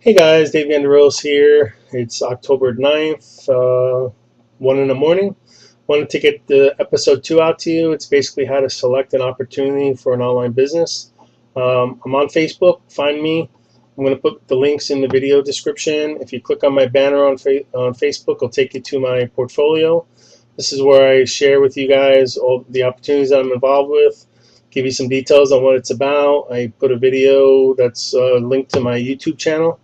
Hey guys, Dave Gandarillas here. It's October 9th, 1 in the morning. Wanted to get the episode 2 out to you. It's basically how to select an opportunity for an online business. I'm on Facebook. Find me. I'm going to put the links in the video description. If you click on my banner on Facebook, it'll take you to my portfolio. This is where I share with you guys all the opportunities that I'm involved with, give you some details on what it's about. I put a video that's linked to my YouTube channel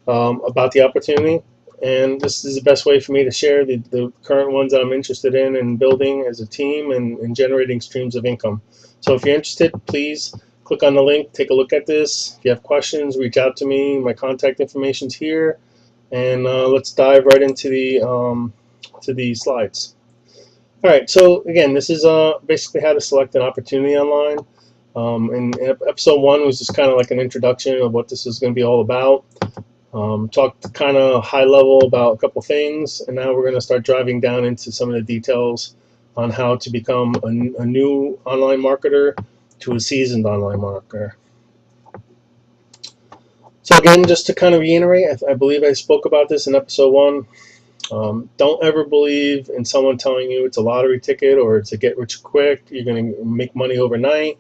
about the opportunity, and this is the best way for me to share the current ones that I'm interested in and building as a team and generating streams of income. So if you're interested, please click on the link, take a look at this. If you have questions, reach out to me. My contact information's here, and let's dive right into the slides. All right, so again, this is basically how to select an opportunity online. And episode 1 was just kind of like an introduction of what this is going to be all about. Talked kind of high level about a couple things, and now we're going to start driving down into some of the details on how to become a new online marketer to a seasoned online marketer. So again, just to kind of reiterate, I believe I spoke about this in episode 1. Don't ever believe in someone telling you it's a lottery ticket or it's a get rich quick, you're going to make money overnight.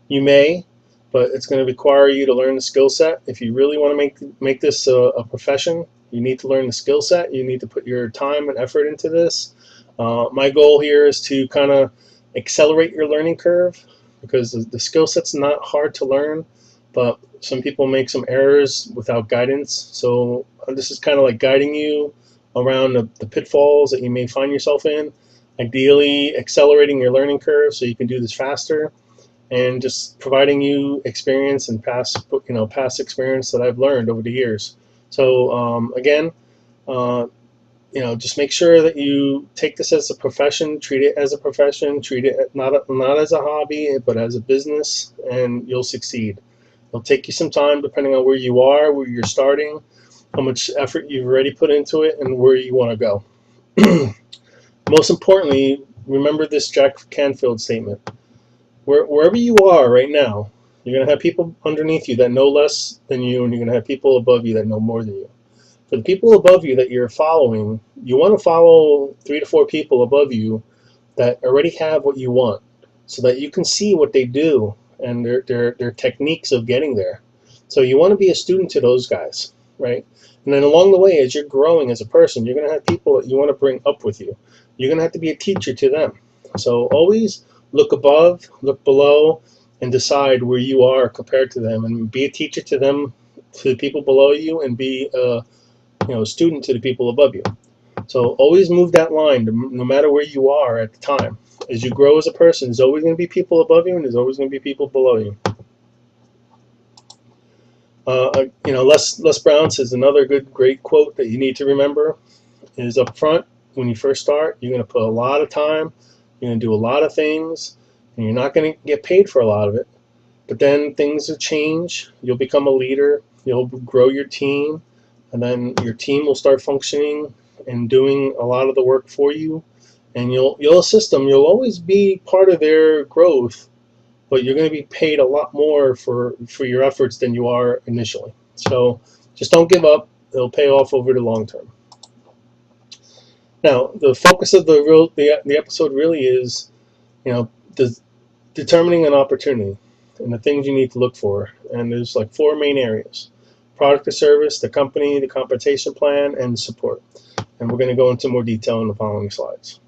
You may, but it's going to require you to learn the skill set. If you really want to make this a profession, you need to learn the skill set. You need to put your time and effort into this. My goal here is to kind of accelerate your learning curve, because the skill set's not hard to learn, but some people make some errors without guidance. So this is kind of like guiding you around the pitfalls that you may find yourself in, ideally accelerating your learning curve so you can do this faster, and just providing you experience and past experience that I've learned over the years. So again, just make sure that you take this as a profession, treat it as a profession, treat it not as a hobby, but as a business, and you'll succeed. It'll take you some time depending on where you are, where you're starting, how much effort you've already put into it, and where you want to go. Most importantly, remember this Jack Canfield statement. Wherever you are right now, you're going to have people underneath you that know less than you, and you're going to have people above you that know more than you. For the people above you that you're following, you want to follow 3 to 4 people above you that already have what you want, so that you can see what they do and their techniques of getting there. So you want to be a student to those guys, right? And then along the way, as you're growing as a person, you're going to have people that you want to bring up with you. You're going to have to be a teacher to them. So always look above, look below, and decide where you are compared to them, and be a teacher to them, to the people below you, and be a student to the people above you. So always move that line, no matter where you are at the time. As you grow as a person, there's always going to be people above you, and there's always going to be people below you. Les Brown says another great quote that you need to remember is, up front, when you first start, you're going to put a lot of time, you're going to do a lot of things, and you're not going to get paid for a lot of it. But then things will change. You'll become a leader. You'll grow your team, and then your team will start functioning and doing a lot of the work for you. And you'll assist them. You'll always be part of their growth, but you're going to be paid a lot more for your efforts than you are initially. So just don't give up. It'll pay off over the long term. Now, the focus of the episode really is, determining an opportunity and the things you need to look for. And there's like 4 main areas: product or service, the company, the compensation plan, and the support. And we're going to go into more detail in the following slides.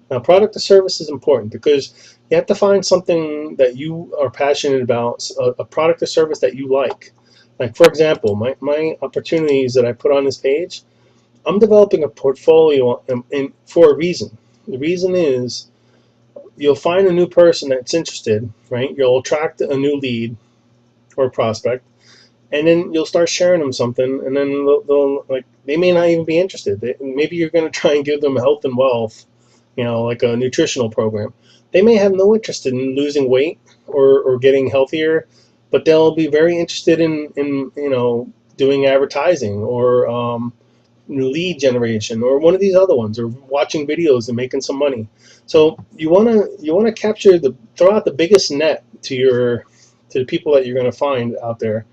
Now, product or service is important because you have to find something that you are passionate about, a product or service that you like. Like, for example, my opportunities that I put on this page, I'm developing a portfolio for a reason. The reason is you'll find a new person that's interested, right? You'll attract a new lead or prospect, and then you'll start sharing them something, and then they may not even be interested. Maybe you're going to try and give them health and wealth, like a nutritional program. They may have no interest in losing weight or getting healthier, but they'll be very interested in doing advertising or lead generation or one of these other ones, or watching videos and making some money. So you want to throw out the biggest net to the people that you're going to find out there,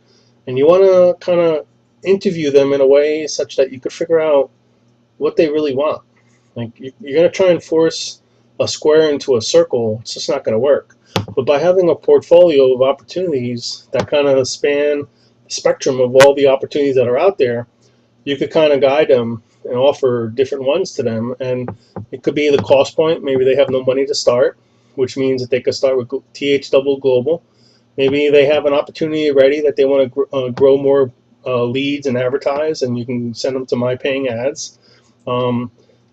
And you want to kind of interview them in a way such that you could figure out what they really want. Like, you're going to try and force a square into a circle. It's just not going to work. But by having a portfolio of opportunities that kind of span the spectrum of all the opportunities that are out there, you could kind of guide them and offer different ones to them. And it could be the cost point. Maybe they have no money to start, which means that they could start with TH Global. Maybe they have an opportunity ready that they want to grow more leads and advertise, and you can send them to My Paying Ads.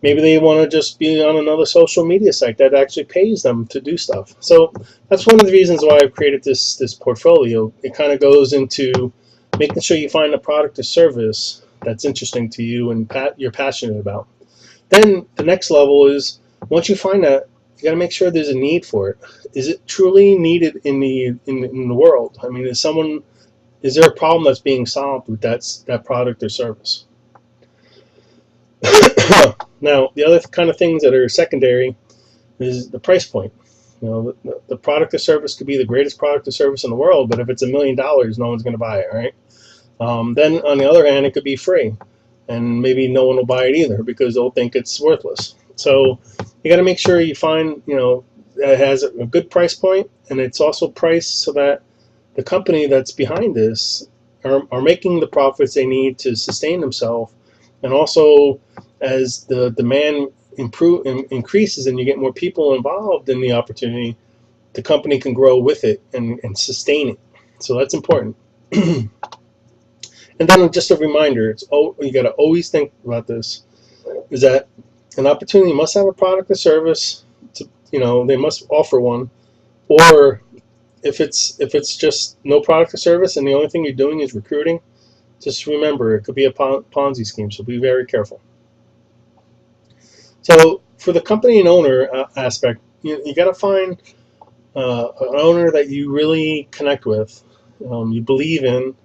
Maybe they want to just be on another social media site that actually pays them to do stuff. So that's one of the reasons why I've created this portfolio. It kind of goes into making sure you find a product or service that's interesting to you and you're passionate about. Then the next level is, once you find that, you got to make sure there's a need for it. Is it truly needed in the world? I mean, is there a problem that's being solved with that product or service? Now, the other kind of things that are secondary is the price point. You know, the product or service could be the greatest product or service in the world, but if it's $1 million, no one's going to buy it, right? Then on the other hand, it could be free, and maybe no one will buy it either because they'll think it's worthless. So you got to make sure you find, it has a good price point, and it's also priced so that the company that's behind this are making the profits they need to sustain themselves, and also as the demand increases and you get more people involved in the opportunity, the company can grow with it and sustain it. So that's important. And then just a reminder, you got to always think about this, is that an opportunity must have a product or service. They must offer one. Or if it's just no product or service and the only thing you're doing is recruiting, just remember, it could be a Ponzi scheme, so be very careful. So for the company and owner aspect, you got to find an owner that you really connect with, you believe in,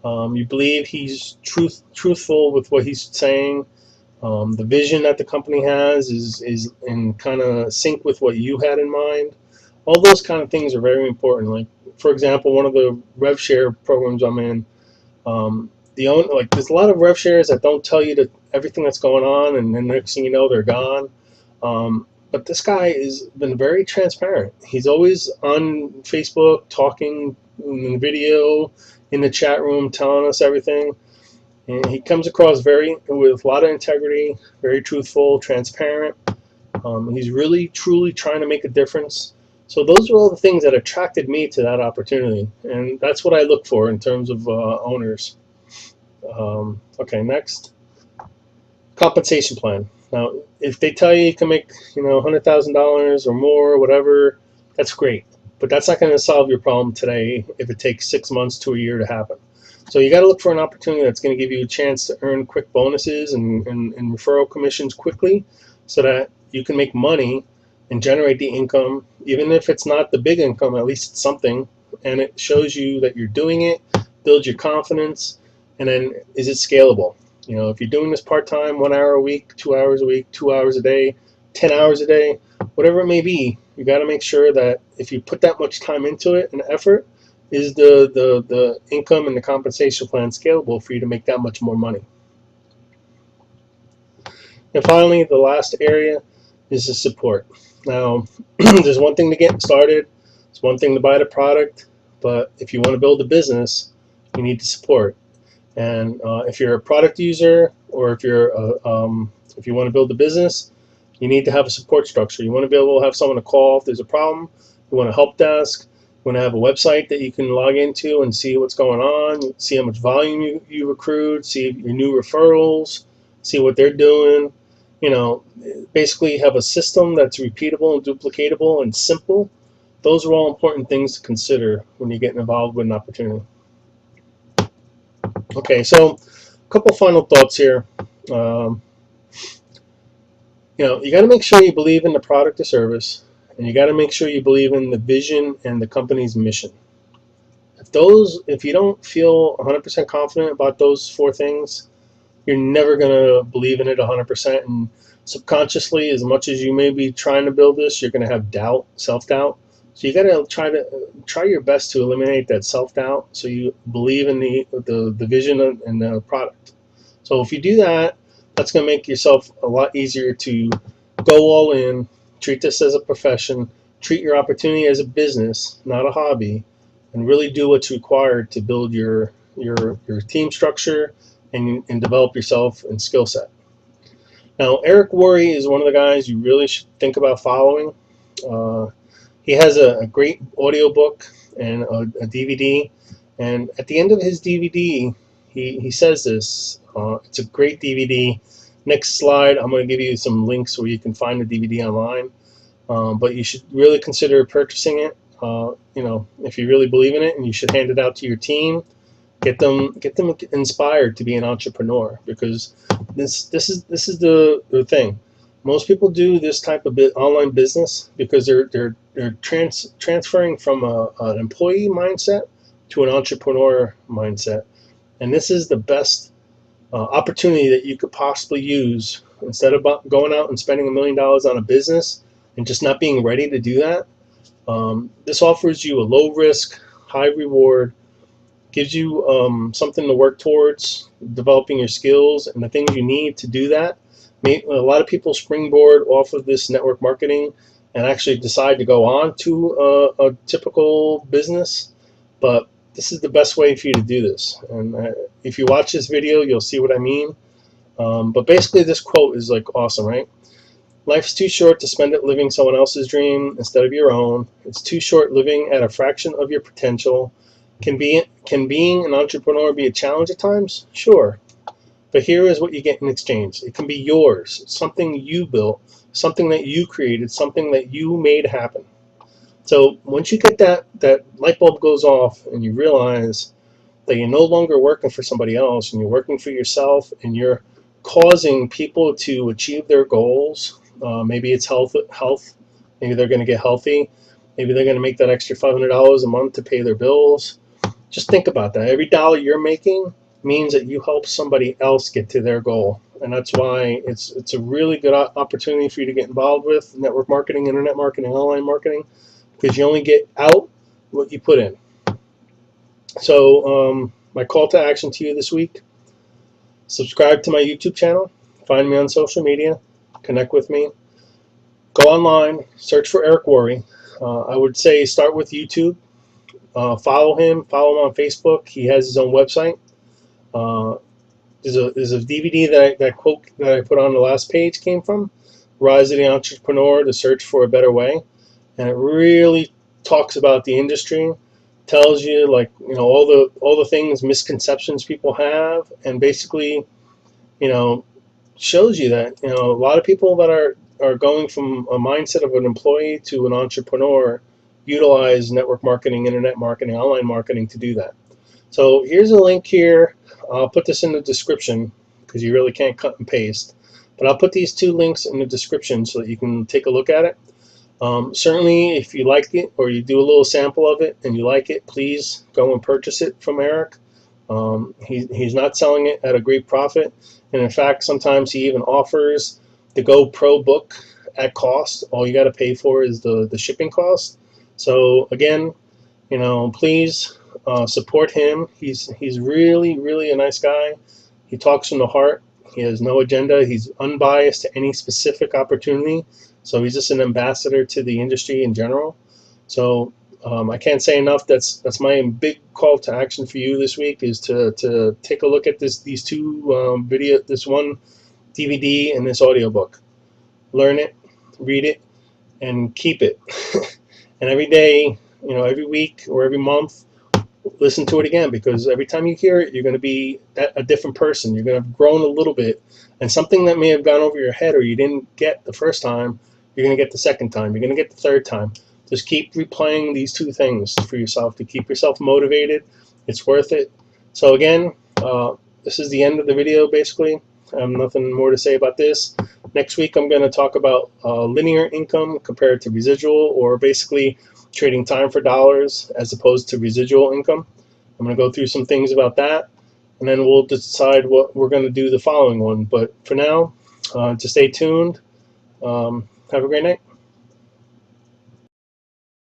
you believe he's truthful with what he's saying. The vision that the company has is in kind of sync with what you had in mind. All those kind of things are very important. Like, for example, one of the rev share programs I'm in, there's a lot of rev shares that don't tell you everything that's going on, and then next thing you know, they're gone. But this guy has been very transparent. He's always on Facebook talking in video, in the chat room, telling us everything. And he comes across with a lot of integrity, very truthful, transparent. He's really, truly trying to make a difference. So those are all the things that attracted me to that opportunity. And that's what I look for in terms of owners. Okay, next. Compensation plan. Now, if they tell you can make $100,000 or more, whatever, that's great. But that's not going to solve your problem today if it takes 6 months to a year to happen. So you got to look for an opportunity that's going to give you a chance to earn quick bonuses and referral commissions quickly, so that you can make money and generate the income. Even if it's not the big income, at least it's something, and it shows you that you're doing it, builds your confidence, and then is it scalable? If you're doing this part-time, 1 hour a week, 2 hours a week, 2 hours a day, 10 hours a day, whatever it may be, you got to make sure that if you put that much time into it and effort, is the income and the compensation plan scalable for you to make that much more money? And finally, the last area is the support. Now, there's one thing to get started, it's one thing to buy the product, but if you want to build a business, you need the support. And if you're a product user, or if you want to build a business, you need to have a support structure. You want to be able to have someone to call if there's a problem. You want a help desk. You want to have a website that you can log into and see what's going on, see how much volume you accrued, see your new referrals, see what they're doing. Basically have a system that's repeatable and duplicatable and simple. Those are all important things to consider when you're getting involved with an opportunity. Okay, so a couple final thoughts here. You got to make sure you believe in the product or service, and you got to make sure you believe in the vision and the company's mission. If you don't feel 100% confident about those 4 things, you're never going to believe in it 100%. And subconsciously, as much as you may be trying to build this, you're going to have doubt, self-doubt. So you got to try your best to eliminate that self-doubt, so you believe in the vision and the product. So if you do that, that's going to make yourself a lot easier to go all in, treat this as a profession, treat your opportunity as a business, not a hobby, and really do what's required to build your team structure and develop yourself and skill set. Now, Eric Worre is one of the guys you really should think about following. He has a great audiobook and a DVD, and at the end of his DVD, he says this. It's a great DVD. Next slide, I'm going to give you some links where you can find the DVD online, but you should really consider purchasing it. If you really believe in it, and you should hand it out to your team. Get them inspired to be an entrepreneur, because this is the thing. Most people do this type of online business because they're transferring from an employee mindset to an entrepreneur mindset, and this is the best opportunity that you could possibly use. Instead of going out and spending $1 million on a business and just not being ready to do that, this offers you a low risk, high reward, gives you something to work towards, developing your skills and the things you need to do that. A lot of people springboard off of this network marketing and actually decide to go on to a typical business, but this is the best way for you to do this. And if you watch this video, you'll see what I mean. But basically, this quote is like awesome, right? Life's too short to spend it living someone else's dream instead of your own. It's too short living at a fraction of your potential. Can being an entrepreneur be a challenge at times? Sure. But here is what you get in exchange. It can be yours, something you built, something that you created, something that you made happen. So once you get that light bulb goes off and you realize that you're no longer working for somebody else and you're working for yourself and you're causing people to achieve their goals, maybe it's health, maybe they're going to get healthy, maybe they're going to make that extra $500 a month to pay their bills. Just think about that. Every dollar you're making means that you help somebody else get to their goal, and that's why it's a really good opportunity for you to get involved with network marketing, internet marketing, online marketing, because you only get out what you put in. So my call to action to you this week: subscribe to my YouTube channel, find me on social media, connect with me, go online, search for Eric Worre. I would say start with YouTube. Follow him on Facebook. He has his own website. There's a DVD that quote that I put on the last page came from, Rise of the Entrepreneur, the Search for a Better Way. And it really talks about the industry, tells you all the things, misconceptions people have, and basically, shows you that, a lot of people that are going from a mindset of an employee to an entrepreneur utilize network marketing, internet marketing, online marketing to do that. So here's a link here. I'll put this in the description because you really can't cut and paste. But I'll put these two links in the description so that you can take a look at it. Certainly, if you like it or you do a little sample of it and you like it, please go and purchase it from Eric. He's not selling it at a great profit. And in fact, sometimes he even offers the Go Pro book at cost. All you got to pay for is the shipping cost. So again, please support him. He's really, really a nice guy. He talks from the heart. He has no agenda. He's unbiased to any specific opportunity. So he's just an ambassador to the industry in general. So I can't say enough. That's my big call to action for you this week, is to take a look at these two this one DVD and this audiobook. Learn it, read it, and keep it. And every day, every week or every month, listen to it again, because every time you hear it, you're going to be a different person. You're going to have grown a little bit, and something that may have gone over your head or you didn't get the first time, you're going to get the second time. You're going to get the third time. Just keep replaying these two things for yourself to keep yourself motivated. It's worth it. So again, this is the end of the video, basically. I have nothing more to say about this. Next week, I'm going to talk about linear income compared to residual, or basically trading time for dollars as opposed to residual income. I'm going to go through some things about that, and then we'll decide what we're going to do the following one. But for now, just stay tuned. Have a great night.